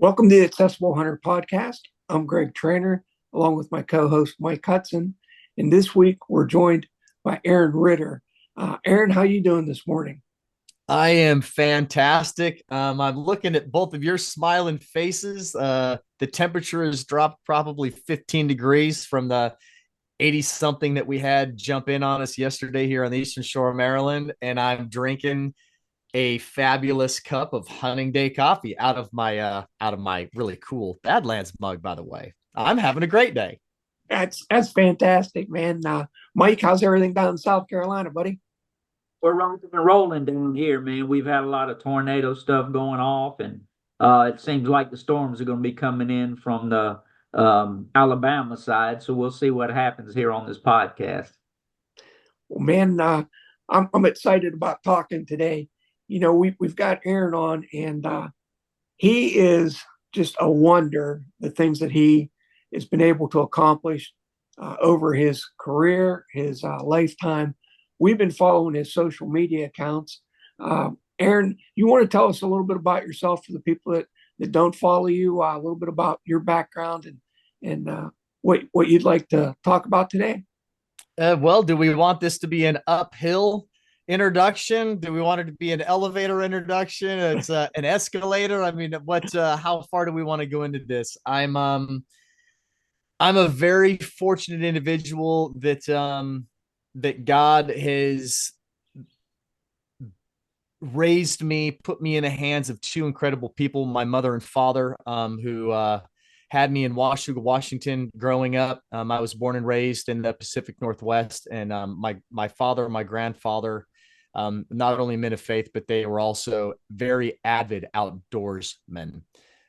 Welcome to the Accessible Hunter Podcast. I'm Greg Trainer, along with my co-host Mike Hudson. And this week we're joined by Aaron Ritter. Aaron, how you doing this morning? I am fantastic. I'm looking at both of your smiling faces. The temperature has dropped probably 15 degrees from the 80 something that we had jump in on us yesterday here on the Eastern Shore of Maryland. And I'm drinking a fabulous cup of hunting day coffee out of my really cool Badlands mug, by the way. I'm having a great day. That's fantastic, man. Mike, how's everything down in South Carolina, buddy? We're rocking and rolling down here, man. We've had a lot of tornado stuff going off, and it seems like the storms are going to be coming in from the Alabama side. So we'll see what happens here on this podcast. Well, man, I'm excited about talking today. We've got Aaron on, and he is just a wonder. The things that he has been able to accomplish over his career, his lifetime. We've been following his social media accounts. Aaron, you want to tell us a little bit about yourself for the people that don't follow you, a little bit about your background and what you'd like to talk about today? Well, do we want this to be an uphill introduction? Do we want it to be an elevator introduction? It's an escalator. I mean, how far do we want to go into this? I'm a very fortunate individual that God has raised me, put me in the hands of two incredible people, my mother and father, who had me in Washougal, Washington growing up. I was born and raised in the Pacific Northwest, and my father and my grandfather, not only men of faith, but they were also very avid outdoorsmen.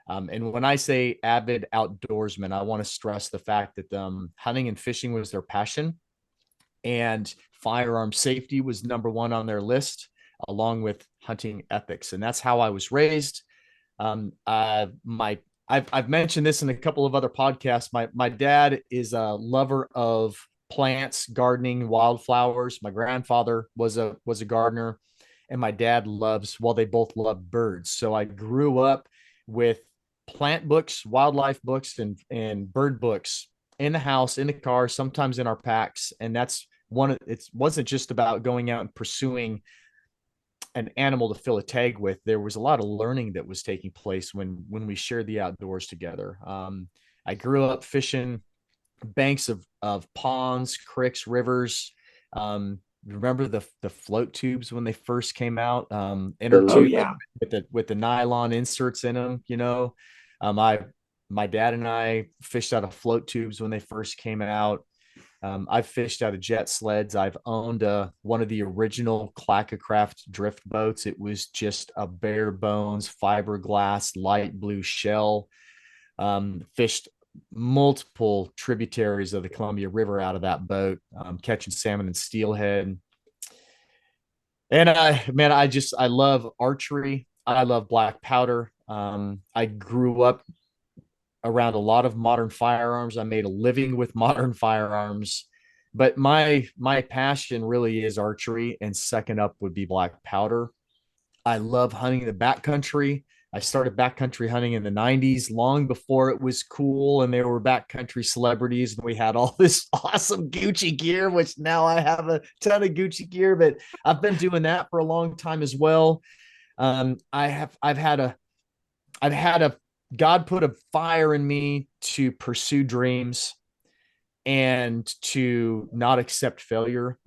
And when I say avid outdoorsmen, I want to stress the fact that hunting and fishing was their passion, and firearm safety was number one on their list, along with hunting ethics. And that's how I was raised. I've mentioned this in a couple of other podcasts. My dad is a lover of plants, gardening, wildflowers. My grandfather was a gardener, and my dad they both love birds. So I grew up with plant books, wildlife books, and bird books in the house, in the car, sometimes in our packs. And it wasn't just about going out and pursuing an animal to fill a tag with. There was a lot of learning that was taking place when we shared the outdoors together. I grew up fishing banks of ponds, creeks, rivers. Remember the float tubes when they first came out, inner Oh tube yeah. with the nylon inserts in them. I my dad and I fished out of float tubes when they first came out. I've fished out of jet sleds. I've owned one of the original Clackacraft drift boats. It was just a bare bones fiberglass light blue shell. Fished multiple tributaries of the Columbia River out of that boat, catching salmon and steelhead. And I love archery. I love black powder. I grew up around a lot of modern firearms. I made a living with modern firearms, but my passion really is archery, and second up would be black powder. I love hunting the backcountry. I started backcountry hunting in the 90s, long before it was cool and there were backcountry celebrities, and we had all this awesome Gucci gear, which now I have a ton of Gucci gear, but I've been doing that for a long time as well. I've had a God put a fire in me to pursue dreams and to not accept failure.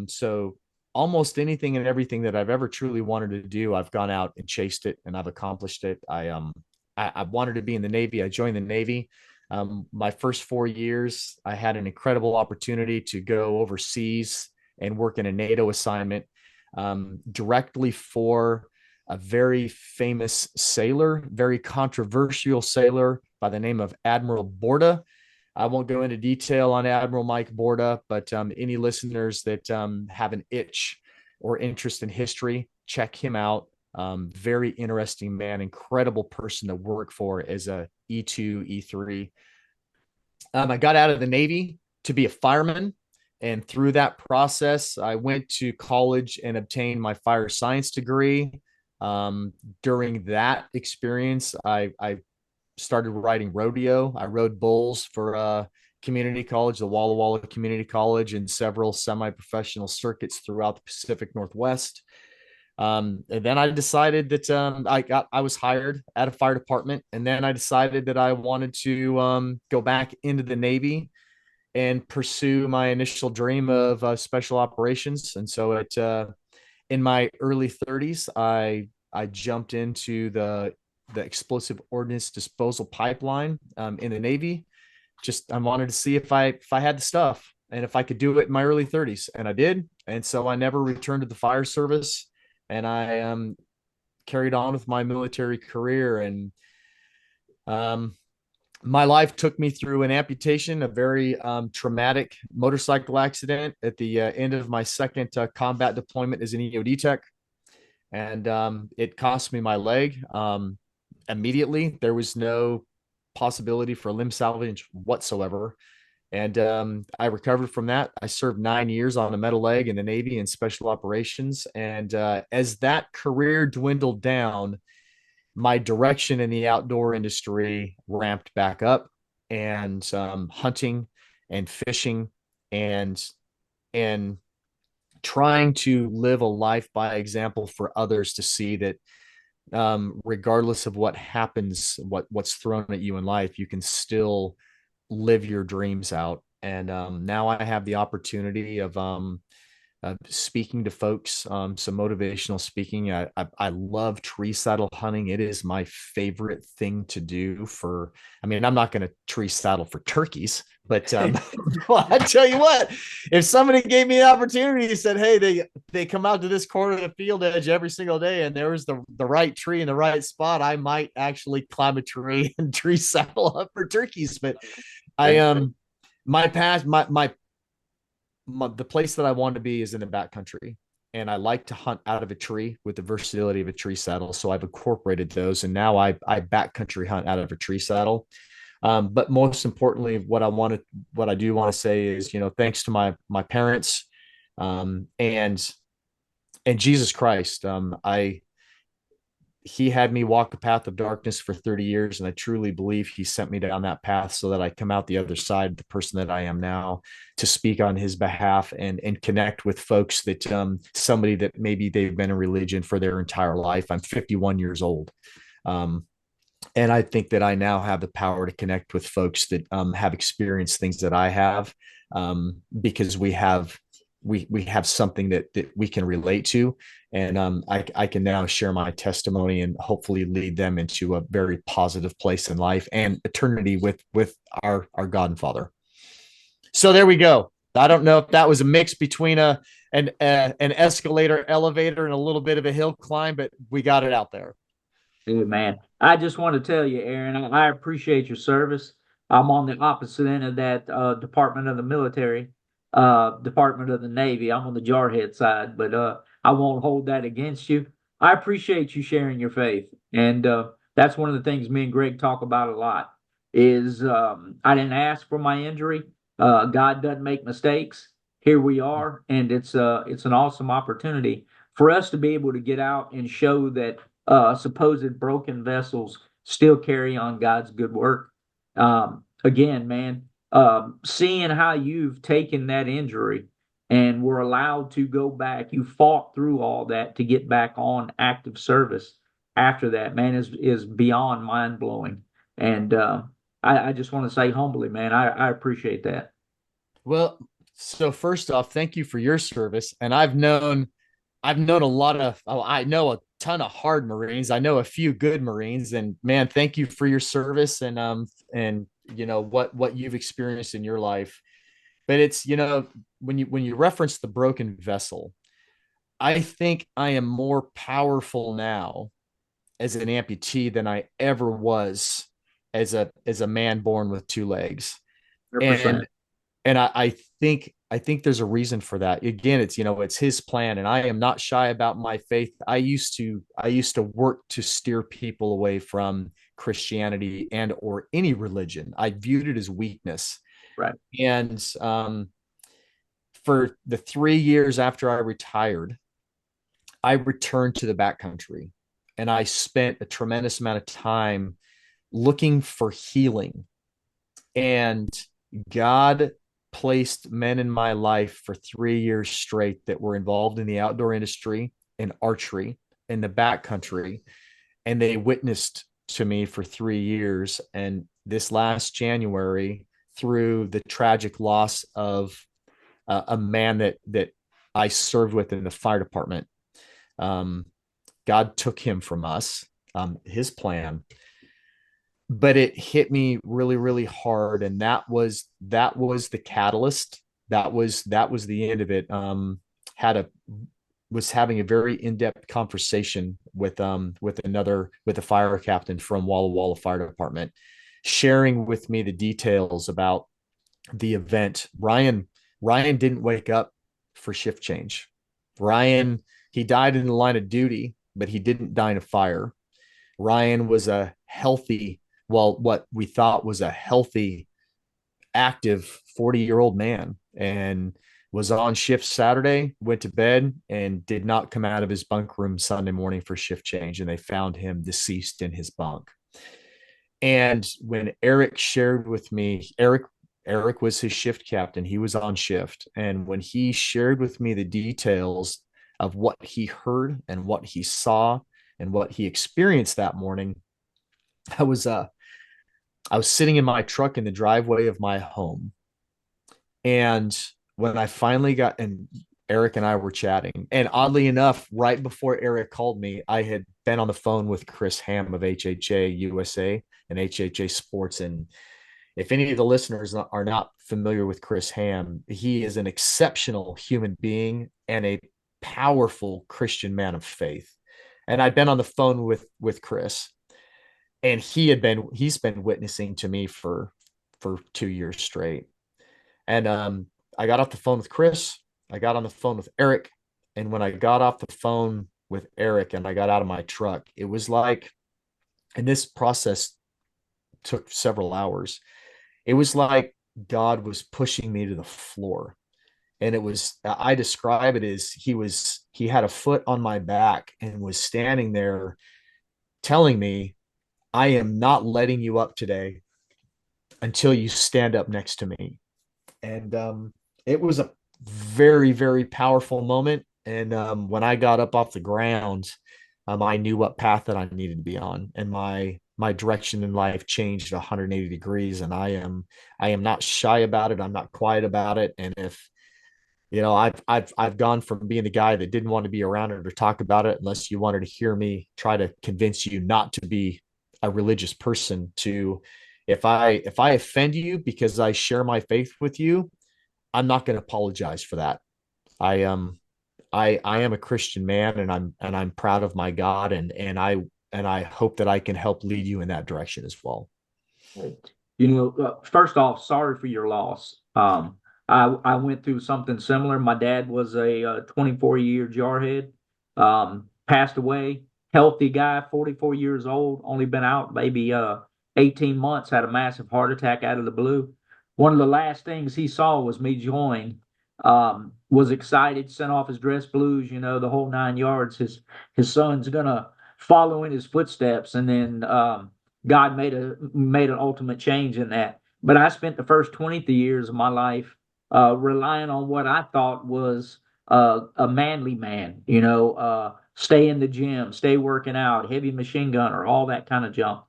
So almost anything and everything that I've ever truly wanted to do, I've gone out and chased it, and I've accomplished it. I wanted to be in the Navy. I joined the Navy. My first 4 years, I had an incredible opportunity to go overseas and work in a NATO assignment, directly for a very famous sailor, very controversial sailor by the name of Admiral Borda. I won't go into detail on Admiral Mike Borda, but any listeners that have an itch or interest in history, check him out. Very interesting man, incredible person to work for as a E2, E3. I got out of the Navy to be a fireman. And through that process, I went to college and obtained my fire science degree. During that experience, I started riding rodeo. I rode bulls for community college, the Walla Walla Community College, and several semi-professional circuits throughout the Pacific Northwest. And then I decided that I was hired at a fire department, and then I decided that I wanted to go back into the Navy and pursue my initial dream of special operations. And so in my early 30s, I jumped into the explosive ordnance disposal pipeline in the Navy. Just I wanted to see if I had the stuff and if I could do it in my early 30s, and I did. And so I never returned to the fire service, and I carried on with my military career. And my life took me through an amputation, a very traumatic motorcycle accident at the end of my second combat deployment as an EOD tech. And it cost me my leg immediately. There was no possibility for limb salvage whatsoever. And I recovered from that. I served 9 years on a metal leg in the Navy in special operations. And as that career dwindled down, my direction in the outdoor industry ramped back up, and hunting and fishing and trying to live a life by example for others to see that regardless of what happens, what's thrown at you in life, you can still live your dreams out. And now I have the opportunity of speaking to folks, some motivational speaking. I love tree saddle hunting. It is my favorite thing to do. I mean, I'm not going to tree saddle for turkeys, but well, I tell you what, if somebody gave me an opportunity and said, hey, they come out to this corner of the field edge every single day, and there was the right tree in the right spot, I might actually climb a tree and tree saddle up for turkeys. But my past, the place that I want to be is in the backcountry, and I like to hunt out of a tree with the versatility of a tree saddle. So I've incorporated those, and now I backcountry hunt out of a tree saddle. But most importantly, what I do want to say is, thanks to my parents, and Jesus Christ, he had me walk the path of darkness for 30 years. And I truly believe he sent me down that path so that I come out the other side, the person that I am now, to speak on his behalf and connect with folks that, somebody that maybe they've been in religion for their entire life. I'm 51 years old. And I think that I now have the power to connect with folks that, have experienced things that I have, because we have something that we can relate to. And I can now share my testimony and hopefully lead them into a very positive place in life and eternity with our God and Father. So there we go. I don't know if that was a mix between an escalator, elevator, and a little bit of a hill climb, but we got it out there. Good man. I just want to tell you, Aaron, I appreciate your service. I'm on the opposite end of that department of the military, Department of the Navy. I'm on the jarhead side, but I won't hold that against you. I appreciate you sharing your faith, and that's one of the things me and Greg talk about a lot. Is I didn't ask for my injury. God doesn't make mistakes. Here we are, and it's an awesome opportunity for us to be able to get out and show that supposed broken vessels still carry on God's good work. Again, man, seeing how you've taken that injury and were allowed to go back, you fought through all that to get back on active service after that, man, is beyond mind blowing. And I just want to say humbly, man, I appreciate that. Well, so first off, thank you for your service. And I've known I know a ton of hard Marines. I know a few good Marines, and man, thank you for your service and what you've experienced in your life. But it's, when you reference the broken vessel, I think I am more powerful now as an amputee than I ever was as a man born with two legs. 100%. And I think there's a reason for that. Again, it's his plan, and I am not shy about my faith. I used to work to steer people away from Christianity and or any religion. I viewed it as weakness. Right. And for the 3 years after I retired, I returned to the backcountry, and I spent a tremendous amount of time looking for healing. And God placed men in my life for 3 years straight that were involved in the outdoor industry, in archery, in the backcountry, and they witnessed to me for 3 years. And this last January, through the tragic loss of a man that I served with in the fire department, um, God took him from us, his plan. But it hit me really, really hard, and that was the catalyst. That was the end of it. Had a Was having a very in-depth conversation with a fire captain from Walla Walla Fire Department, sharing with me the details about the event. Ryan didn't wake up for shift change. Ryan, he died in the line of duty, but he didn't die in a fire. Ryan was a healthy, well, what we thought was a healthy, active 40-year-old man, and was on shift Saturday, went to bed, and did not come out of his bunk room Sunday morning for shift change. And they found him deceased in his bunk. And when Eric shared with me, Eric was his shift captain. He was on shift. And when he shared with me the details of what he heard and what he saw and what he experienced that morning, I was sitting in my truck in the driveway of my home. And when I finally got, and Eric and I were chatting, and oddly enough, right before Eric called me, I had been on the phone with Chris Ham of HHA USA and HHA Sports. And if any of the listeners are not familiar with Chris Ham, he is an exceptional human being and a powerful Christian man of faith. And I'd been on the phone with Chris, and he's been witnessing to me for 2 years straight. And I got off the phone with Chris. I got on the phone with Eric. And when I got off the phone with Eric and I got out of my truck, it was like, and this process took several hours. It was like God was pushing me to the floor. And I describe it as he had a foot on my back and was standing there telling me, I am not letting you up today until you stand up next to me. And it was a very, very powerful moment. And when I got up off the ground, I knew what path that I needed to be on, and my direction in life changed 180 degrees. And I am not shy about it. I'm not quiet about it. And if I've gone from being the guy that didn't want to be around it or talk about it unless you wanted to hear me try to convince you not to be a religious person, to if I offend you because I share my faith with you, I'm not going to apologize for that. I am a Christian man, and I'm proud of my God, and I hope that I can help lead you in that direction as well. First off, sorry for your loss. I went through something similar. My dad was a 24-year jarhead, passed away, healthy guy, 44 years old, only been out maybe 18 months, had a massive heart attack out of the blue. One of the last things he saw was me join. Was excited, sent off his dress blues, the whole 9 yards. His son's gonna follow in his footsteps, and then God made an ultimate change in that. But I spent the first 20 years of my life relying on what I thought was a manly man, stay in the gym, stay working out, heavy machine gunner, all that kind of junk.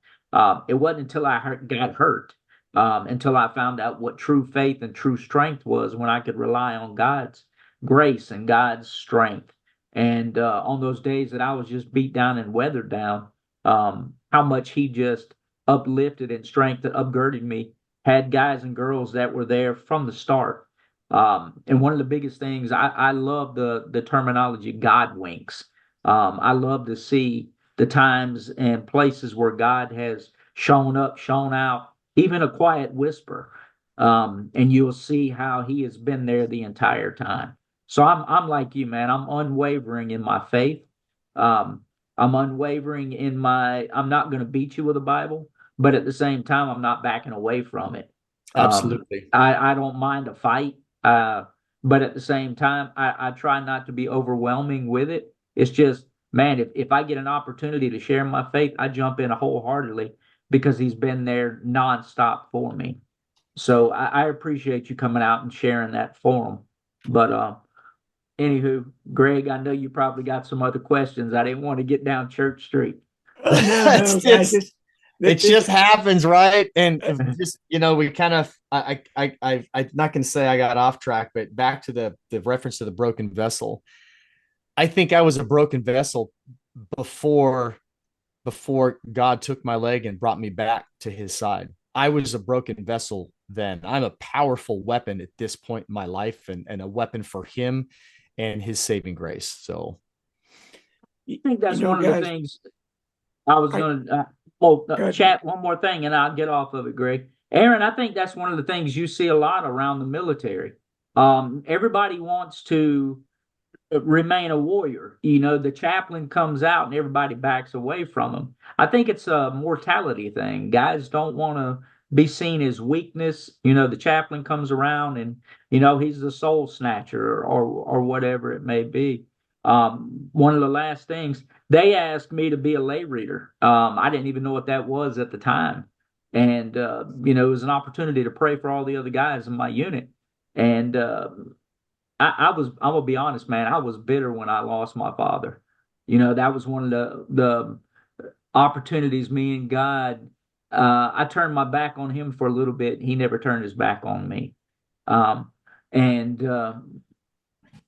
It wasn't until I got hurt, until I found out what true faith and true strength was, when I could rely on God's grace and God's strength. And on those days that I was just beat down and weathered down, how much He just uplifted and strengthened, upgirded me. Had guys and girls that were there from the start. And one of the biggest things, I love the terminology God winks. I love to see the times and places where God has shown up, shown out, even a quiet whisper. And you'll see how He has been there the entire time. So I'm like you, man. I'm unwavering in my faith. I'm unwavering in I'm not going to beat you with a Bible, but at the same time, I'm not backing away from it. Absolutely. I don't mind a fight, but at the same time, I try not to be overwhelming with it. It's just, man, if I get an opportunity to share my faith, I jump in wholeheartedly. because he's been there nonstop for me. So I appreciate you coming out and sharing that for him. But anywho, Greg, I know you probably got some other questions. I didn't want to get down Church Street. No, guys, it just happens, right? And Uh, just, we kind of, I'm not going to say I got off track, but back to the reference to the broken vessel. I think I was a broken vessel before God took my leg and brought me back to his side. I was a broken vessel then. I'm a powerful weapon at this point in my life, and a weapon for him and his saving grace. So I think that's one of guys, the things I was going to chat one more thing and I'll get off of it, Greg. Aaron, I think that's one of the things you see a lot around the military. Everybody wants to remain a warrior. The chaplain comes out and everybody backs away from him. I think it's a mortality thing. Guys don't want to be seen as weakness. The chaplain comes around and, he's the soul snatcher or whatever it may be. One of the last things, they asked me to be a lay reader. I didn't even know what that was at the time. And, it was an opportunity to pray for all the other guys in my unit. And, I'm gonna be honest, man. I was bitter when I lost my father. That was one of the opportunities me and God. I turned my back on him for a little bit. He never turned his back on me, and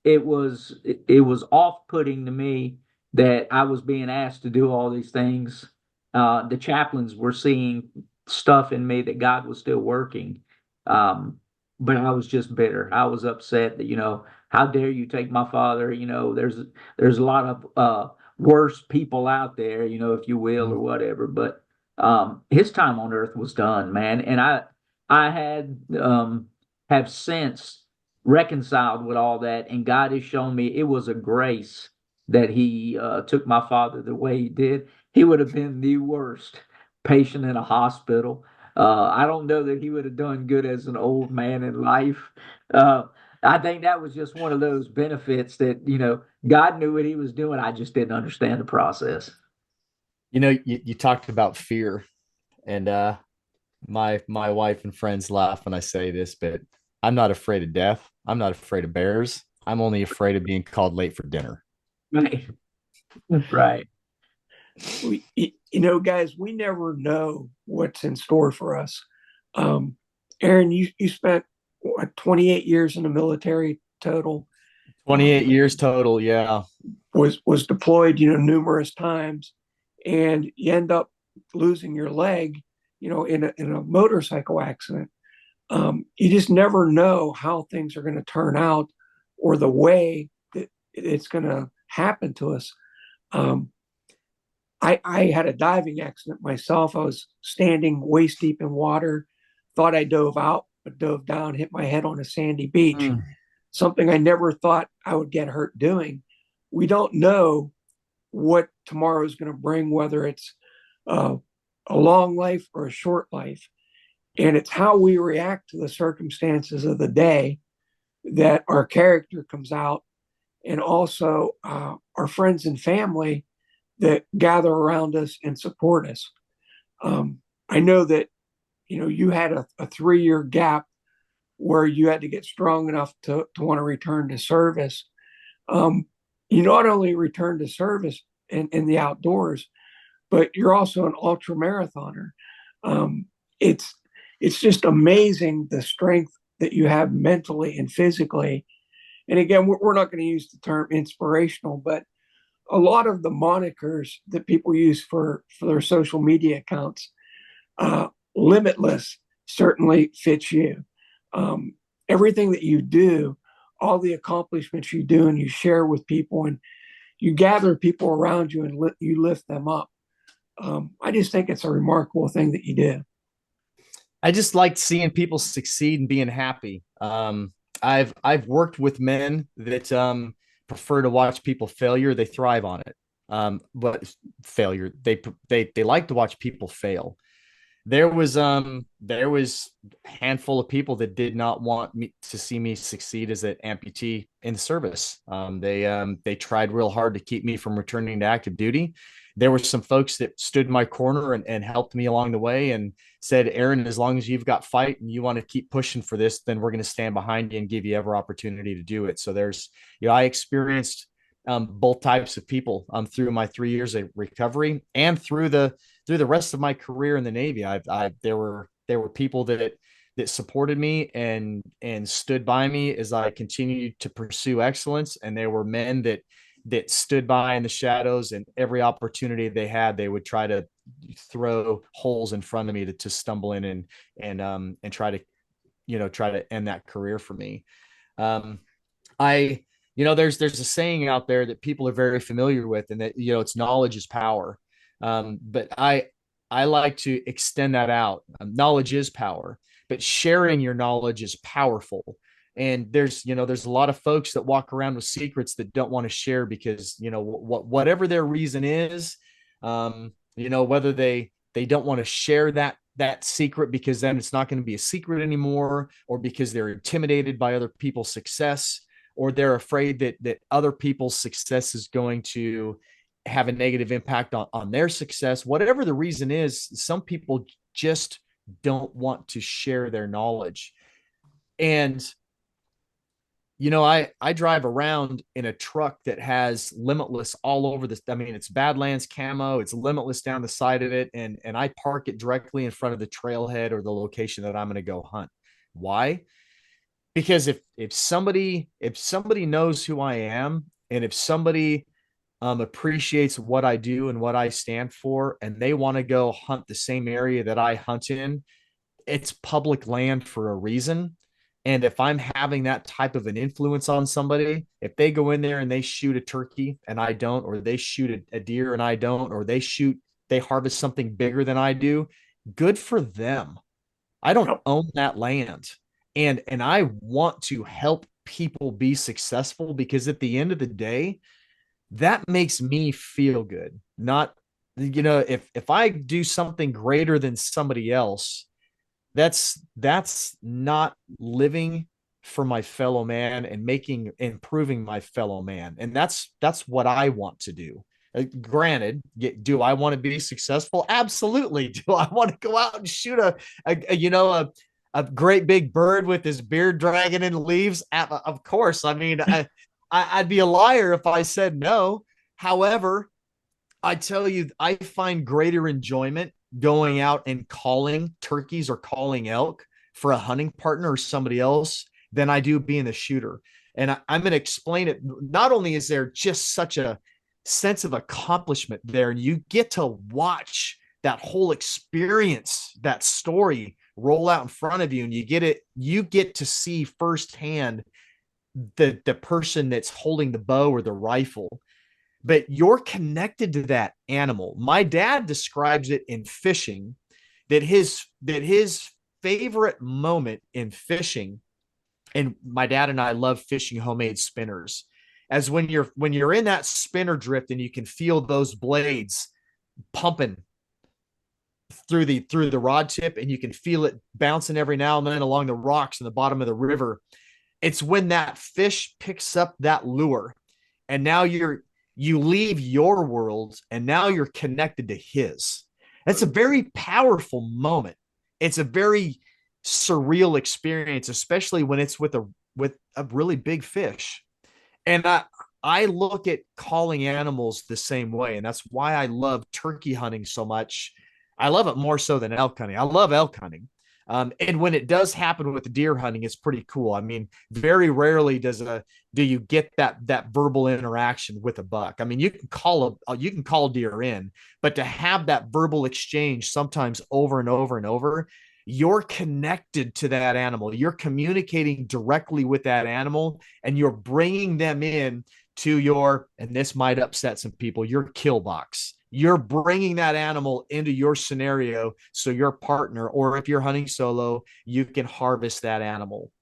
it was off-putting to me that I was being asked to do all these things. The chaplains were seeing stuff in me that God was still working. But I was just bitter. I was upset that, how dare you take my father? There's a lot of worse people out there, if you will, or whatever. But his time on earth was done, man. And I have since reconciled with all that, and God has shown me it was a grace that he took my father the way he did. He would have been the worst patient in a hospital. I don't know that he would have done good as an old man in life. I think that was just one of those benefits that, God knew what he was doing. I just didn't understand the process. You talked about fear, and my wife and friends laugh when I say this, but I'm not afraid of death. I'm not afraid of bears. I'm only afraid of being called late for dinner. Right. Right. Guys, we never know what's in store for us. Aaron, you spent 28 years in the military total. 28 years total, yeah. Was deployed, numerous times, and you end up losing your leg, in a motorcycle accident. You just never know how things are going to turn out or the way that it's going to happen to us. I had a diving accident myself. I was standing waist deep in water, thought I dove out, but dove down, hit my head on a sandy beach. Something I never thought I would get hurt doing. We don't know what tomorrow is going to bring, whether it's a long life or a short life. And it's how we react to the circumstances of the day that our character comes out, and also our friends and family that gather around us and support us. I know that, you had a 3-year gap where you had to get strong enough to want to return to service. You not only return to service in the outdoors, but you're also an ultra marathoner. It's just amazing the strength that you have mentally and physically. And again, we're not going to use the term inspirational, but a lot of the monikers that people use for their social media accounts, limitless certainly fits you. Everything that you do, all the accomplishments you do and you share with people, and you gather people around you and you lift them up. I just think it's a remarkable thing that you do. I just like seeing people succeed and being happy. I've worked with men that prefer to watch people failure. They thrive on it. But failure, they like to watch people fail. There was a handful of people that did not want me to see me succeed as an amputee in service. They tried real hard to keep me from returning to active duty, there were some folks that stood in my corner and helped me along the way and said, Aaron, as long as you've got fight and you want to keep pushing for this, then we're going to stand behind you and give you every opportunity to do it. So there's, I experienced both types of people through my 3 years of recovery and through the rest of my career in the Navy. There were people that supported me and stood by me as I continued to pursue excellence. And there were men that stood by in the shadows, and every opportunity they had, they would try to throw holes in front of me to stumble in and try to end that career for me. There's a saying out there that people are very familiar with, and that, it's knowledge is power. But I like to extend that out. Knowledge is power, but sharing your knowledge is powerful. And there's a lot of folks that walk around with secrets that don't want to share because, whatever their reason is, whether they don't want to share that secret because then it's not going to be a secret anymore, or because they're intimidated by other people's success, or they're afraid that other people's success is going to have a negative impact on their success. Whatever the reason is, some people just don't want to share their knowledge. And I drive around in a truck that has Limitless all over this. I mean, it's Badlands camo, it's Limitless down the side of it. And I park it directly in front of the trailhead or the location that I'm going to go hunt. Why? Because if somebody knows who I am, and if somebody appreciates what I do and what I stand for, and they want to go hunt the same area that I hunt in, it's public land for a reason. And if I'm having that type of an influence on somebody, if they go in there and they shoot a turkey and I don't, or they shoot a deer and I don't, or they harvest something bigger than I do, good for them. I don't own that land. And I want to help people be successful, because at the end of the day, that makes me feel good. Not, if I do something greater than somebody else, that's not living for my fellow man and improving my fellow man. And that's what I want to do. Granted, do I want to be successful? Absolutely. Do I want to go out and shoot a great big bird with his beard dragging in leaves? Of course. I mean, I'd be a liar if I said no. However, I tell you, I find greater enjoyment going out and calling turkeys or calling elk for a hunting partner or somebody else than I do being the shooter. And I'm going to explain it. Not only is there just such a sense of accomplishment there, and you get to watch that whole experience, that story roll out in front of you, and you get to see firsthand the person that's holding the bow or the rifle, but you're connected to that animal. My dad describes it in fishing that his favorite moment in fishing, and my dad and I love fishing homemade spinners, as when you're in that spinner drift and you can feel those blades pumping through the rod tip, and you can feel it bouncing every now and then along the rocks in the bottom of the river. It's when that fish picks up that lure, and now you leave your world and now you're connected to his. That's a very powerful moment. It's a very surreal experience, especially when it's with a really big fish. And I look at calling animals the same way. And that's why I love turkey hunting so much. I love it more so than elk hunting. I love elk hunting. And when it does happen with deer hunting, it's pretty cool. I mean, very rarely do you get that verbal interaction with a buck. I mean, you can call deer in, but to have that verbal exchange sometimes over and over and over, you're connected to that animal. You're communicating directly with that animal, and you're bringing them in to and this might upset some people, your kill box. You're bringing that animal into your scenario so your partner, or if you're hunting solo, you can harvest that animal.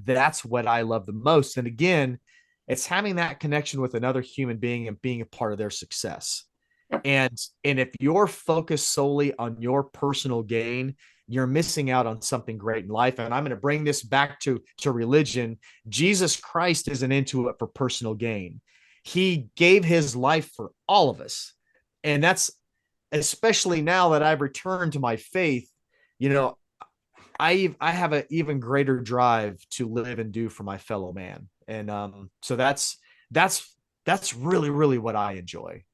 That's what I love the most. And again, it's having that connection with another human being and being a part of their success. And if you're focused solely on your personal gain, you're missing out on something great in life. And I'm going to bring this back to religion. Jesus Christ isn't into it for personal gain. He gave his life for all of us. And that's especially now that I've returned to my faith, you know, I have an even greater drive to live and do for my fellow man. And so that's that's really, really what I enjoy.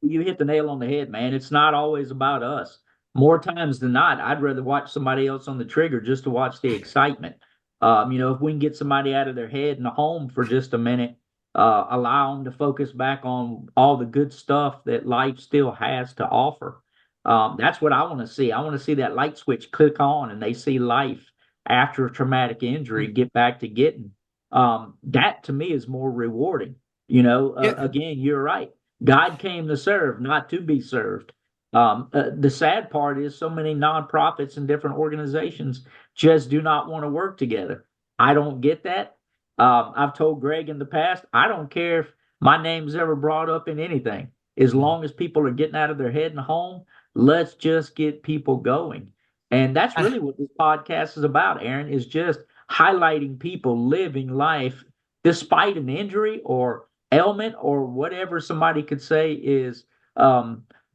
You hit the nail on the head, man. It's not always about us. More times than not, I'd rather watch somebody else on the trigger just to watch the excitement. If we can get somebody out of their head and home for just a minute, allow them to focus back on all the good stuff that life still has to offer. That's what I want to see. I want to see that light switch click on and they see life after a traumatic injury get back to getting. That to me is more rewarding. Yeah. Again, you're right. God came to serve, not to be served. The sad part is so many nonprofits and different organizations just do not want to work together. I don't get that. I've told Greg in the past, I don't care if my name's ever brought up in anything. As long as people are getting out of their head and home, let's just get people going. And that's really what this podcast is about, Aaron, is just highlighting people living life despite an injury or ailment or whatever somebody could say is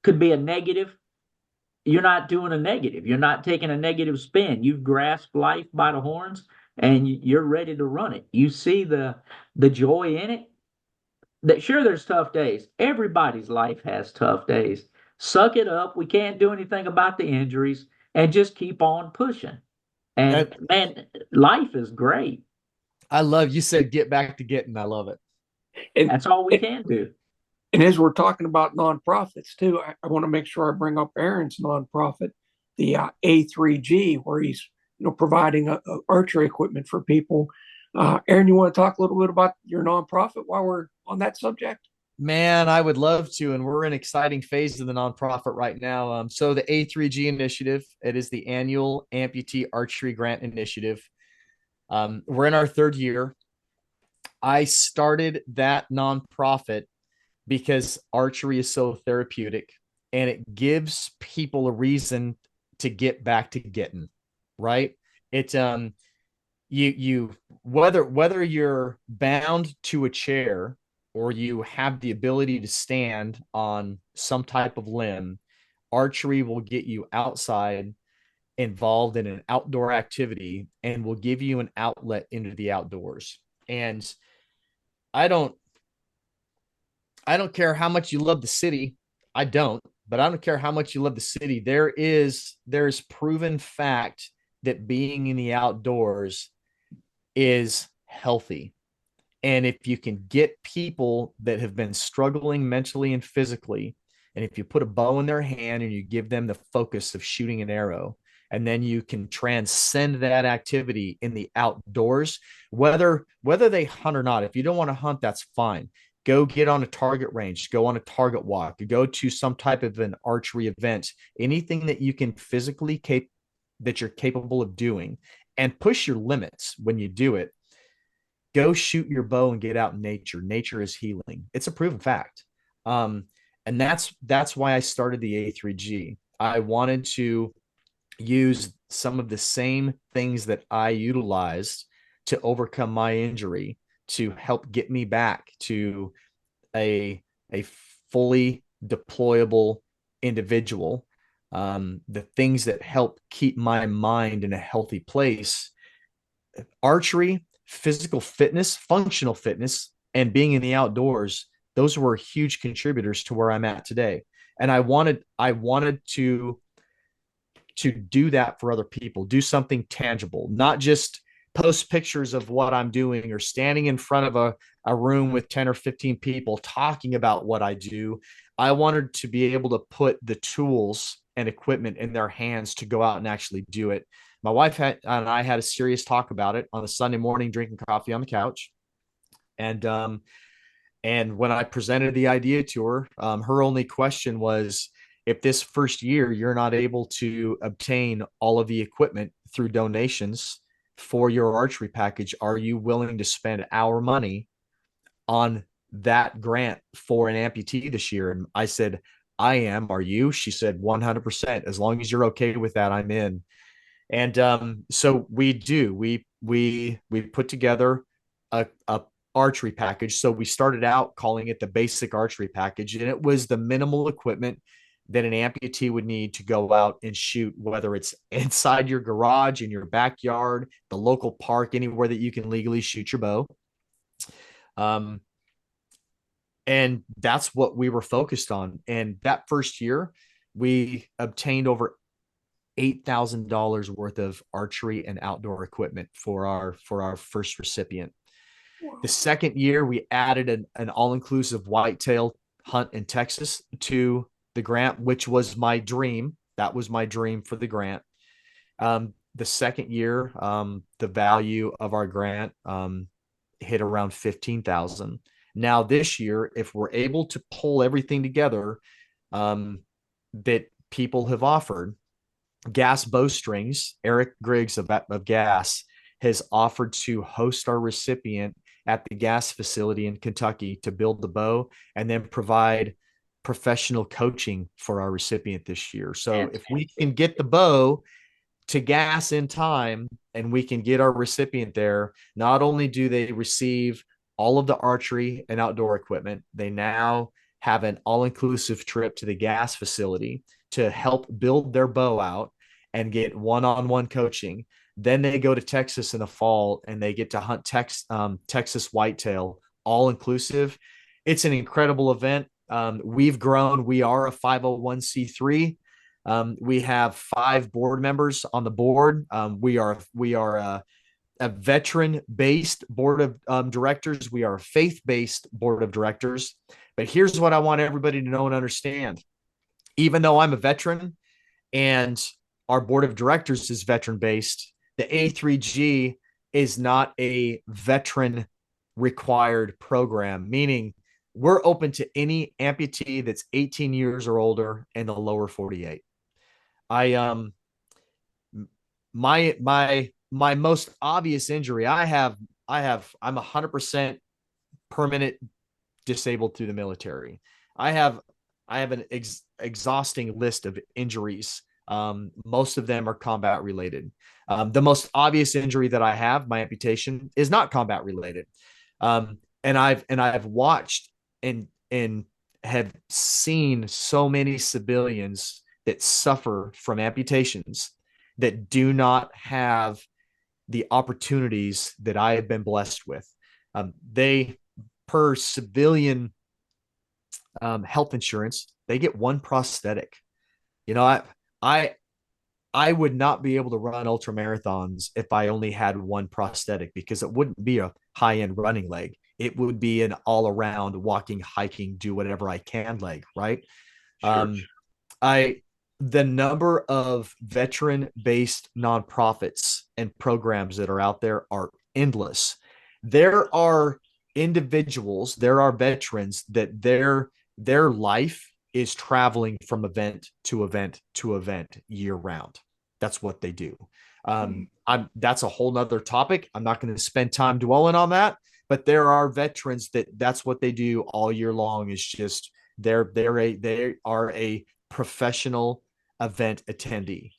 could be a negative. You're not doing a negative. You're not taking a negative spin. You've grasped life by the horns and you're ready to run it. You see the joy in it. That sure there's tough days. Everybody's life has tough days. Suck it up. We can't do anything about the injuries and just keep on pushing. And That man, life is great. I love you said get back to getting. I love it. And, That's all we can do. and as we're talking about nonprofits too, I want to make sure I bring up Aaron's nonprofit, the A3G, where he's providing archery equipment for people. Aaron, you want to talk a little bit about your nonprofit while we're on that subject? Man, I would love to. And we're in an exciting phase of the nonprofit right now. So the A3G initiative, it is the annual amputee archery grant initiative. We're in our third year. I started that nonprofit because archery is so therapeutic and it gives people a reason to get back to getting, right? It you whether you're bound to a chair or you have the ability to stand on some type of limb, archery will get you outside, involved in an outdoor activity, and will give you an outlet into the outdoors. And I don't I don't care how much you love the city. I don't, but I don't care how much you love the city. There's proven fact that being in the outdoors is healthy. And if you can get people that have been struggling mentally and physically, and if you put a bow in their hand and you give them the focus of shooting an arrow, and then you can transcend that activity in the outdoors, whether they hunt or not. If you don't want to hunt, that's fine. Go get on a target range, go on a target walk, go to some type of an archery event, anything that you can physically that you're capable of doing, and push your limits when you do it. Go shoot your bow and get out in nature. Nature is healing. It's a proven fact. And that's why I started the A3G. I wanted to use some of the same things that I utilized to overcome my injury to help get me back to a fully deployable individual. The things that help keep my mind in a healthy place: archery, physical fitness, functional fitness, and being in the outdoors. Those were huge contributors to where I'm at today. And I wanted to do that for other people, do something tangible, not just post pictures of what I'm doing or standing in front of a room with 10 or 15 people talking about what I do. I wanted to be able to put the tools and equipment in their hands to go out and actually do it. My wife and I had a serious talk about it on a Sunday morning, drinking coffee on the couch. And when I presented the idea to her, her only question was, if this first year you're not able to obtain all of the equipment through donations for your archery package, are you willing to spend our money on that grant for an amputee this year? And I said, I am. Are you? She said, 100%. As long as you're okay with that, I'm in. And so we do. We put together a archery package. So we started out calling it the basic archery package, and it was the minimal equipment that an amputee would need to go out and shoot, whether it's inside your garage, in your backyard, the local park, anywhere that you can legally shoot your bow. And that's what we were focused on. And that first year, we obtained over $8,000 worth of archery and outdoor equipment for our first recipient. The second year, we added an all-inclusive whitetail hunt in Texas to the grant, which was my dream. That was my dream for the grant. The second year, the value of our grant hit around $15,000. Now this year, if we're able to pull everything together that people have offered, Gas Bowstrings, Eric Griggs of Gas, has offered to host our recipient at the Gas facility in Kentucky to build the bow and then provide professional coaching for our recipient this year. So if we can get the bow to Gas in time and we can get our recipient there, not only do they receive all of the archery and outdoor equipment, they now have an all-inclusive trip to the Gas facility to help build their bow out and get one-on-one coaching. Then they go to Texas in the fall and they get to hunt Texas whitetail, all-inclusive. It's an incredible event. We've grown. We are a 501c3. We have 5 board members on the board. We are a veteran-based board of directors. We are a faith-based board of directors. But here's what I want everybody to know and understand. Even though I'm a veteran and our board of directors is veteran-based, the A3G is not a veteran-required program, meaning we're open to any amputee that's 18 years or older in the lower 48. My most obvious injury, I'm 100% permanent disabled through the military. I have an exhausting list of injuries. Most of them are combat related. The most obvious injury that I have, my amputation, is not combat related. And I've watched and have seen so many civilians that suffer from amputations that do not have the opportunities that I have been blessed with. They, per civilian health insurance, they get one prosthetic. You know, I would not be able to run ultra marathons if I only had one prosthetic, because it wouldn't be a high-end running leg. It would be an all-around walking, hiking, do whatever I can leg, right? Sure. The number of veteran-based nonprofits and programs that are out there are endless. There are individuals, there are veterans that their life is traveling from event to event to event year round. That's what they do. That's a whole nother topic. I'm not going to spend time dwelling on that, but there are veterans that's what they do all year long. Is just they are a professional event attendee.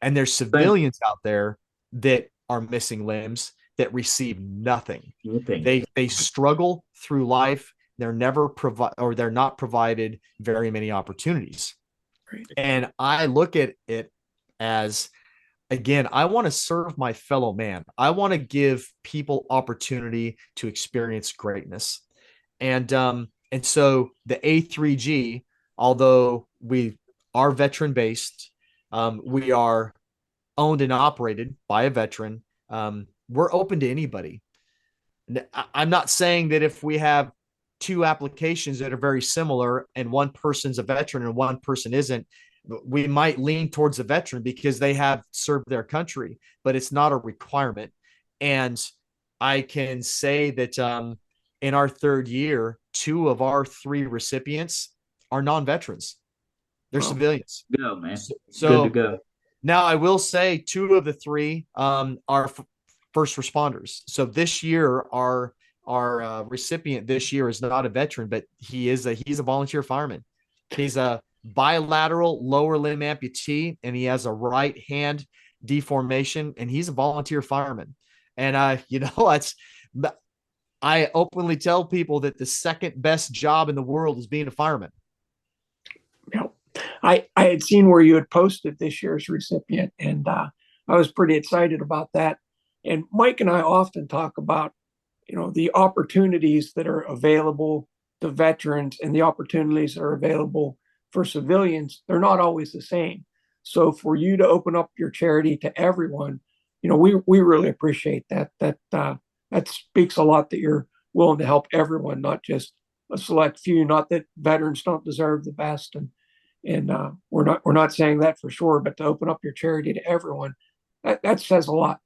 And there's civilians out there that are missing limbs that receive nothing. They struggle through life. They're not provided very many opportunities. Right. And I look at it as, again, I want to serve my fellow man. I want to give people opportunity to experience greatness. And so the A3G, although we are veteran based, we are owned and operated by a veteran. We're open to anybody. I'm not saying that if we have 2 applications that are very similar and one person's a veteran and one person isn't, we might lean towards the veteran because they have served their country, but it's not a requirement. And I can say that in our 3rd year, 2 of our 3 recipients are non-veterans. They're civilians. Go, man. So good to go. Now I will say 2 of the 3 are first responders. So this year, our recipient this year is not a veteran, but he's a volunteer fireman. He's a bilateral lower limb amputee, and he has a right hand deformation, and he's a volunteer fireman. And I openly tell people that the second best job in the world is being a fireman. You know, I had seen where you had posted this year's recipient, and I was pretty excited about that. And Mike and I often talk about, the opportunities that are available to veterans and the opportunities that are available for civilians. They're not always the same. So for you to open up your charity to everyone, we really appreciate that. That speaks a lot that you're willing to help everyone, not just a select few. Not that veterans don't deserve the best, and we're not saying that for sure. But to open up your charity to everyone, that says a lot.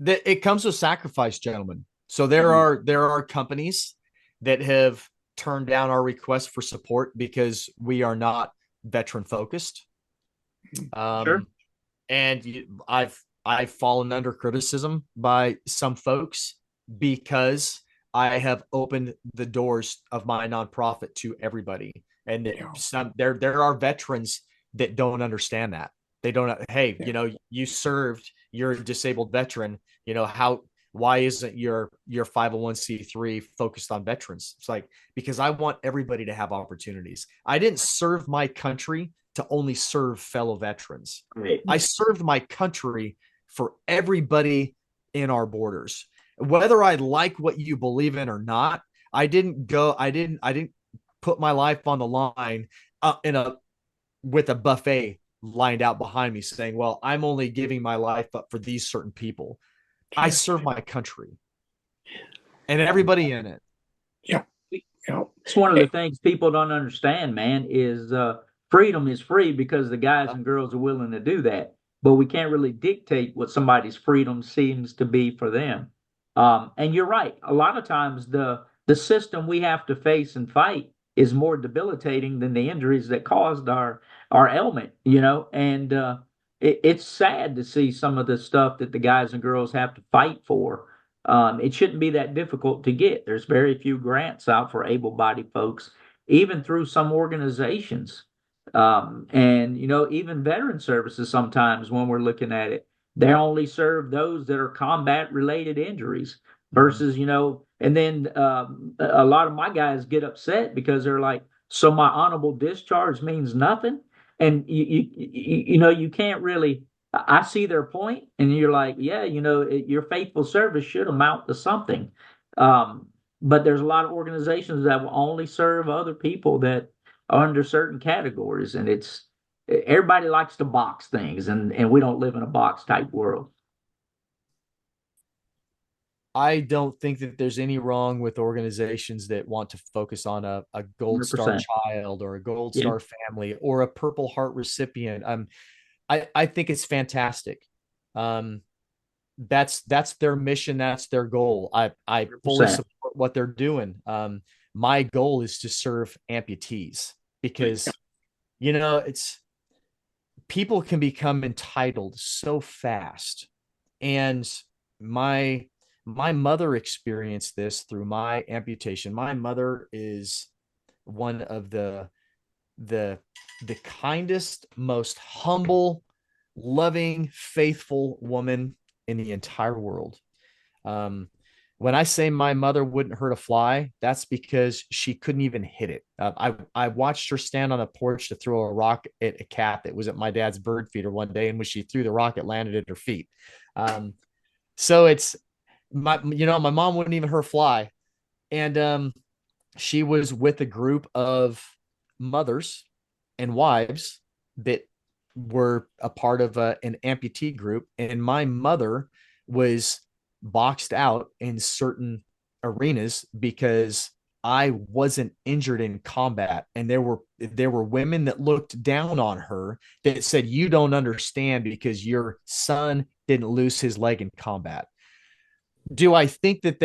It comes with sacrifice, gentlemen. So there are companies that have turned down our request for support because we are not veteran focused. Sure. And I've fallen under criticism by some folks because I have opened the doors of my nonprofit to everybody. And there are veterans that don't understand that. They don't, hey, you served, you're a disabled veteran, why isn't your 501c3 focused on veterans? It's like, because I want everybody to have opportunities. I didn't serve my country to only serve fellow veterans. Right. I served my country for everybody in our borders. Whether I like what you believe in or not, I didn't put my life on the line with a buffet lined out behind me saying, well, I'm only giving my life up for these certain people. I serve my country and everybody in it. Yeah. It's one of the things people don't understand, man, is freedom is free because the guys and girls are willing to do that. But we can't really dictate what somebody's freedom seems to be for them. And you're right. A lot of times the system we have to face and fight is more debilitating than the injuries that caused our ailment, and it's sad to see some of the stuff that the guys and girls have to fight for. It shouldn't be that difficult to get. There's very few grants out for able-bodied folks, even through some organizations. And, even veteran services sometimes when we're looking at it, they only serve those that are combat-related injuries versus, and then a lot of my guys get upset because they're like, so my honorable discharge means nothing? And you can't really. I see their point, and you're like, yeah, your faithful service should amount to something. But there's a lot of organizations that will only serve other people that are under certain categories, and everybody likes to box things, and we don't live in a box type world. I don't think that there's any wrong with organizations that want to focus on a Gold Star 100%. child or a Gold Yeah. Star family or a Purple Heart recipient. I think it's fantastic. That's their mission. That's their goal. I fully 100%. support what they're doing. My goal is to serve amputees because, it's people can become entitled so fast. And my mother experienced this through my amputation. My mother is one of the kindest, most humble, loving, faithful woman in the entire world. When I say my mother wouldn't hurt a fly, that's because she couldn't even hit it. I watched her stand on a porch to throw a rock at a cat that was at my dad's bird feeder one day, and when she threw the rock, it landed at her feet. So it's my mom wouldn't even hurt a fly, and she was with a group of mothers and wives that were a part of an amputee group, and my mother was boxed out in certain arenas because I wasn't injured in combat, and there were women that looked down on her that said, you don't understand because your son didn't lose his leg in combat. Do I think that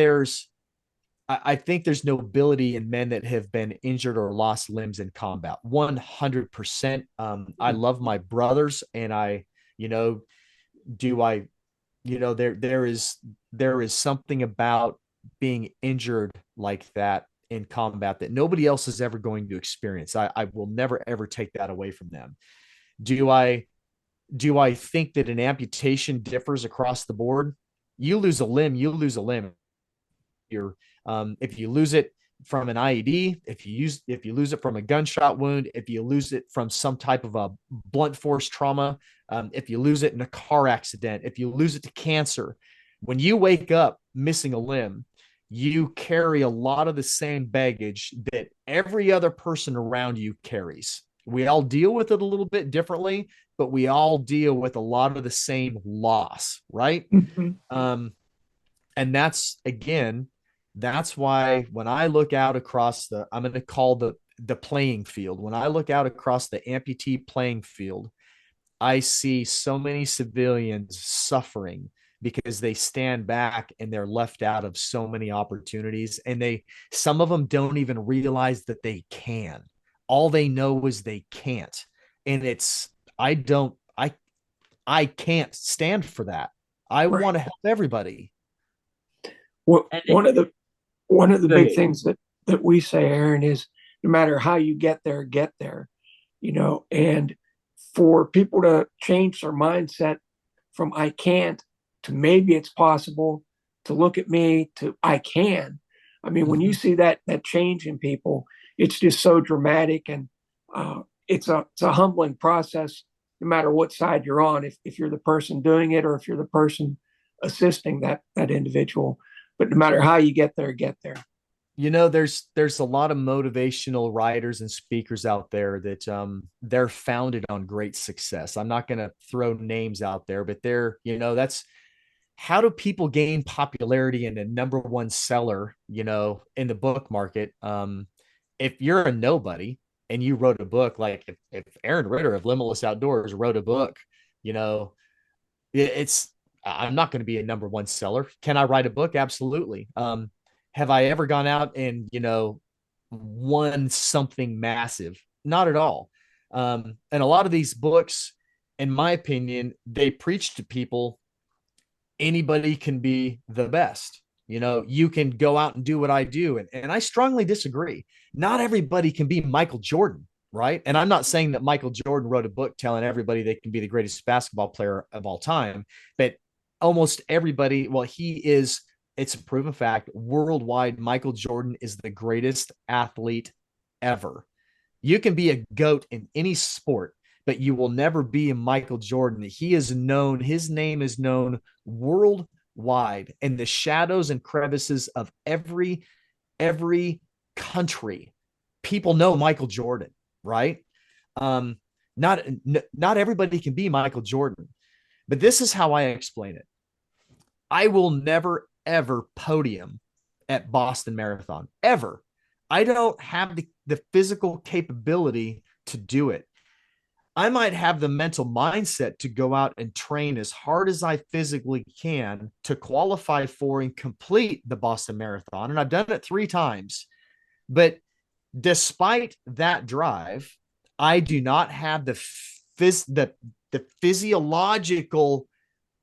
I think there's nobility in men that have been injured or lost limbs in combat. 100%. I love my brothers, and there is something about being injured like that in combat that nobody else is ever going to experience. I will never, ever take that away from them. Do I think that an amputation differs across the board? You lose a limb, you lose a limb. You're If you lose it from an IED, if you lose it from a gunshot wound, if you lose it from some type of a blunt force trauma, if you lose it in a car accident, if you lose it to cancer, when you wake up missing a limb, you carry a lot of the same baggage that every other person around you carries. We all deal with it a little bit differently, but we all deal with a lot of the same loss, right? Mm-hmm. And that's why when I look out across I'm going to call the playing field. When I look out across the amputee playing field, I see so many civilians suffering because they stand back and they're left out of so many opportunities. And some of them don't even realize that they can. All they know is they can't. And I can't stand for that. I Right. want to help everybody. Well, one of the Go big ahead. things that we say, Aaron, is no matter how you get there, and for people to change their mindset from I can't to maybe it's possible, to look at me to I can. I mean, when you see that change in people, it's just so dramatic, and it's a humbling process, no matter what side you're on. If you're the person doing it, or if you're the person assisting that individual, but no matter how you get there, get there. There's a lot of motivational writers and speakers out there that they're founded on great success. I'm not going to throw names out there, but that's how do people gain popularity and a number one seller, in the book market? If you're a nobody and you wrote a book, like if Aaron Ritter of Limitless Outdoors wrote a book, it's I'm not going to be a number one seller. Can I write a book? Absolutely. Have I ever gone out and won something massive? Not at all. And a lot of these books, in my opinion, they preach to people anybody can be the best. You can go out and do what I do. And I strongly disagree. Not everybody can be Michael Jordan, right? And I'm not saying that Michael Jordan wrote a book telling everybody they can be the greatest basketball player of all time, but almost everybody, well, it's a proven fact worldwide. Michael Jordan is the greatest athlete ever. You can be a GOAT in any sport, but you will never be a Michael Jordan. His name is known worldwide in the shadows and crevices of every country. People know Michael Jordan, right? Not everybody can be Michael Jordan, but this is how I explain it. I will never, ever podium at Boston Marathon, ever. I don't have the physical capability to do it. I might have the mental mindset to go out and train as hard as I physically can to qualify for and complete the Boston Marathon. And I've done it 3 times. But despite that drive, I do not have the physiological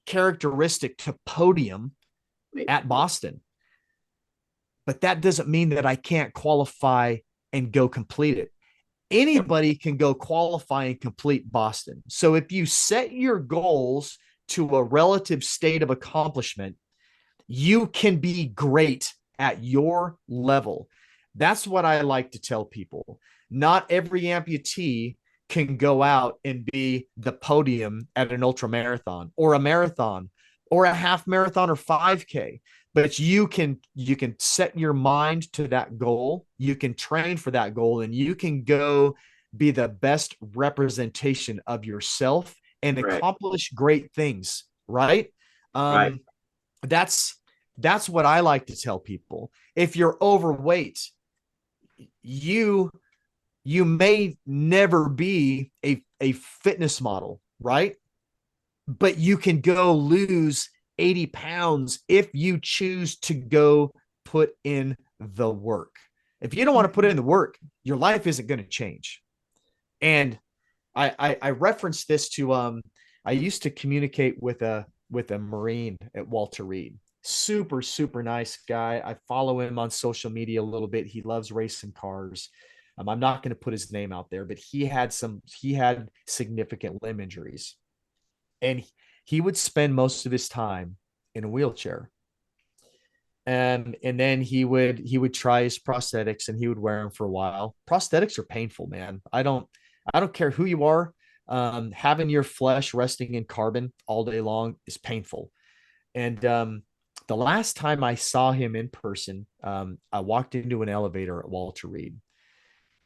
characteristic to podium at Boston. But that doesn't mean that I can't qualify and go complete it. Anybody can go qualify and complete Boston. So if you set your goals to a relative state of accomplishment, you can be great at your level. That's what I like to tell people. Not every amputee can go out and be the podium at an ultra marathon or a marathon or a half marathon or 5K. But you can set your mind to that goal. You can train for that goal, and you can go be the best representation of yourself and accomplish great things. Right. Right. That's what I like to tell people. If you're overweight, you may never be a fitness model, right? But you can go lose 80 pounds if you choose to go put in the work. If you don't want to put in the work, your life isn't going to change. And I referenced this to I used to communicate with a Marine at Walter Reed. Super, super nice guy. I follow him on social media a little bit. He loves racing cars. I'm not going to put his name out there, but he had significant limb injuries. And he would spend most of his time in a wheelchair. And then he would try his prosthetics and he would wear them for a while. Prosthetics are painful, man. I don't care who you are. Having your flesh resting in carbon all day long is painful. And the last time I saw him in person, I walked into an elevator at Walter Reed,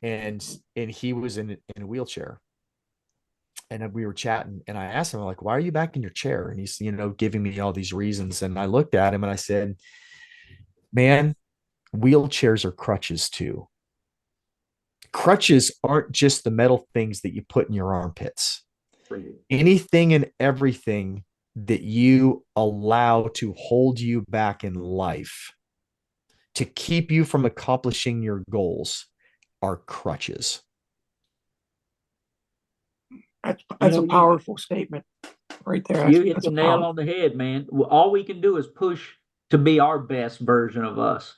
and he was in a wheelchair. And we were chatting, and I asked him, like, why are you back in your chair? And he's, giving me all these reasons. And I looked at him and I said, man, wheelchairs are crutches too. Crutches aren't just the metal things that you put in your armpits. Anything and everything that you allow to hold you back in life, to keep you from accomplishing your goals, are crutches. That's a powerful statement right there. You hit the nail on the head, man. All we can do is push to be our best version of us.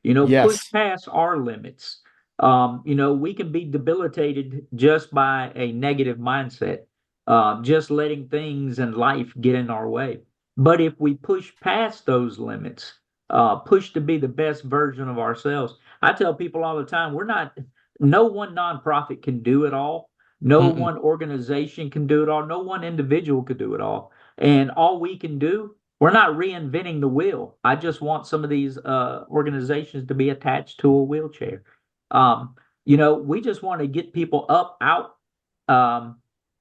Push Yes. past our limits. We can be debilitated just by a negative mindset, just letting things in life get in our way. But if we push past those limits, push to be the best version of ourselves, I tell people all the time, no one nonprofit can do it all. No Mm-mm. one organization can do it all. No one individual could do it all. And all we can do, we're not reinventing the wheel. I just want some of these organizations to be attached to a wheelchair. We just want to get people up, out.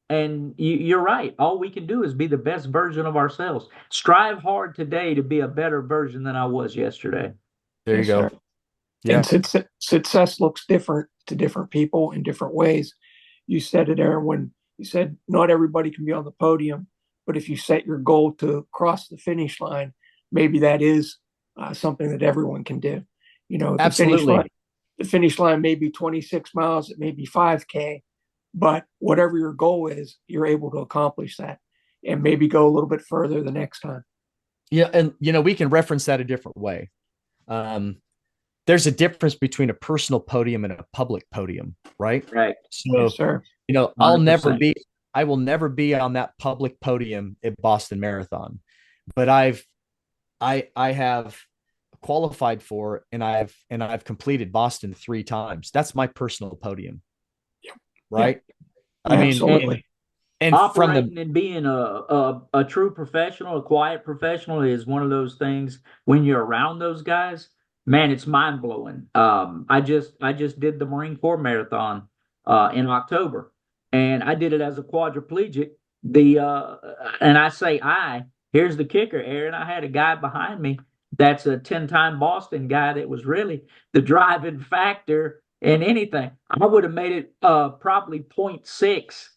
And you're right. All we can do is be the best version of ourselves. Strive hard today to be a better version than I was yesterday. There you go. Sir. Yeah. And success looks different to different people in different ways. You said it, Aaron, when you said not everybody can be on the podium, but if you set your goal to cross the finish line, maybe that is something that everyone can do. Absolutely. The finish line may be 26 miles, it may be 5K, but whatever your goal is, you're able to accomplish that and maybe go a little bit further the next time. Yeah. And, we can reference that a different way. There's a difference between a personal podium and a public podium, right? Right. So, Yes, sir. I will never be on that public podium at Boston Marathon, but I have qualified for, and I've completed Boston 3 times. That's my personal podium. Yep. Right. Yep. I mean, absolutely. And operating and being a true professional, a quiet professional, is one of those things. When you're around those guys, man, it's mind blowing. I just did the Marine Corps marathon in October, and I did it as a quadriplegic. And I say here's the kicker, Aaron. I had a guy behind me that's a 10-time Boston guy that was really the driving factor in anything. I would have made it probably 0.6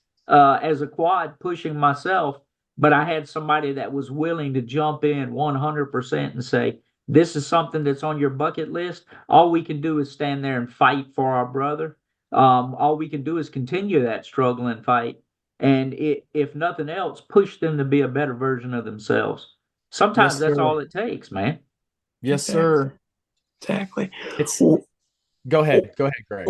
as a quad pushing myself, but I had somebody that was willing to jump in 100% and say, this is something that's on your bucket list. All we can do is stand there and fight for our brother. All we can do is continue that struggle and fight. And if nothing else, push them to be a better version of themselves. Sometimes yes, that's sir. all it takes, man. Yes, sir. Exactly. Go ahead, Greg.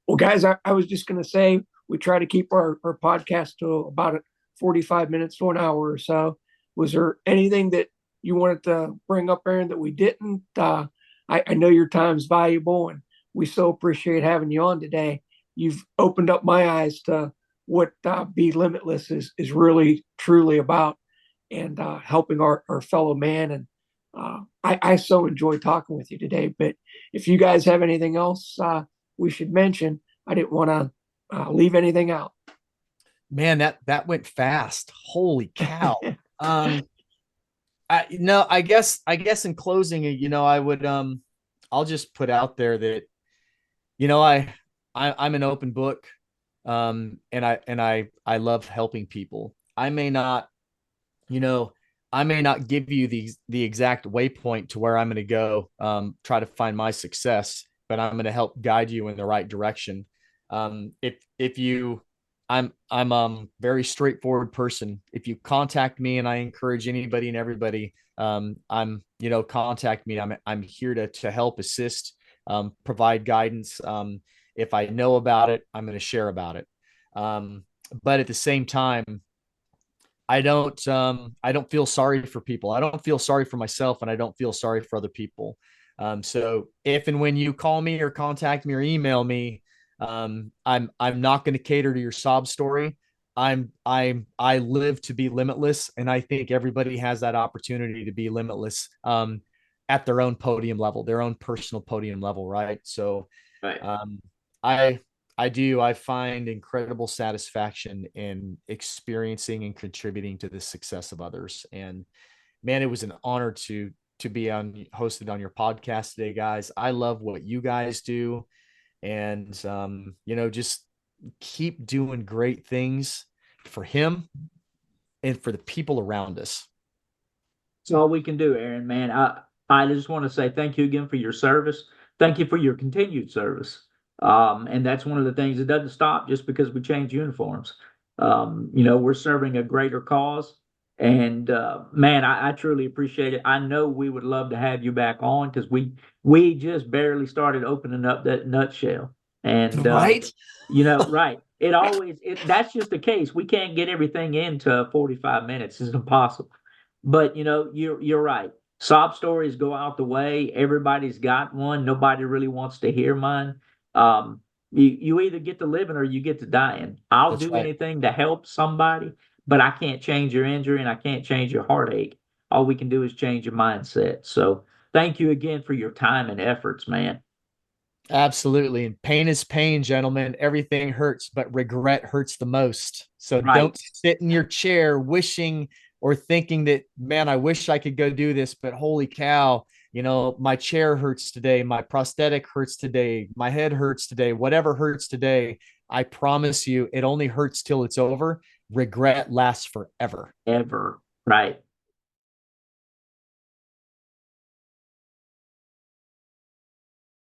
Well, guys, I was just going to say, we try to keep our podcast to about 45 minutes to an hour or so. Was there anything that you wanted to bring up, Aaron, that we didn't? I know your time's valuable, and we so appreciate having you on today. You've opened up my eyes to what Be Limitless is really, truly about, and helping our fellow man. And I so enjoyed talking with you today. But if you guys have anything else we should mention, I didn't want to leave anything out. Man, that went fast. Holy cow. I guess in closing, I would I'll just put out there that I'm an open book, and I love helping people. I may not give you the exact waypoint to where I'm going to go, try to find my success, but I'm going to help guide you in the right direction. If you I'm very straightforward person. If you contact me, and I encourage anybody and everybody, contact me. I'm here to help, assist, provide guidance. If I know about it, I'm going to share about it. But at the same time, I don't feel sorry for people. I don't feel sorry for myself, and I don't feel sorry for other people. So if and when you call me or contact me or email me, I'm not going to cater to your sob story. I live to be limitless, and I think everybody has that opportunity to be limitless at their own podium level, their own personal podium level, right? So Right. um, I I find incredible satisfaction in experiencing and contributing to the success of others. And man, it was an honor to be on hosted on your podcast today, guys. I love what you guys do, and just keep doing great things for him and for the people around us. It's all we can do, Aaron, man. I just want to say thank you again for your service. Thank you for your continued service. And that's one of the things that doesn't stop just because we change uniforms. We're serving a greater cause. And man, I truly appreciate it. I know we would love to have you back on because we just barely started opening up that nutshell. And Right? right. That's just the case. We can't get everything into 45 minutes. It's impossible. But you're right. Sob stories go out the way. Everybody's got one. Nobody really wants to hear mine. You either get to living or you get to dying. I'll That's do right. anything to help somebody, but I can't change your injury and I can't change your heartache. All we can do is change your mindset. So thank you again for your time and efforts, man. Absolutely. And pain is pain, gentlemen. Everything hurts, but regret hurts the most. So Right. don't sit in your chair wishing or thinking that, man, I wish I could go do this, but holy cow, my chair hurts today. My prosthetic hurts today. My head hurts today. Whatever hurts today, I promise you, it only hurts till it's over. Regret lasts forever. Ever. Right.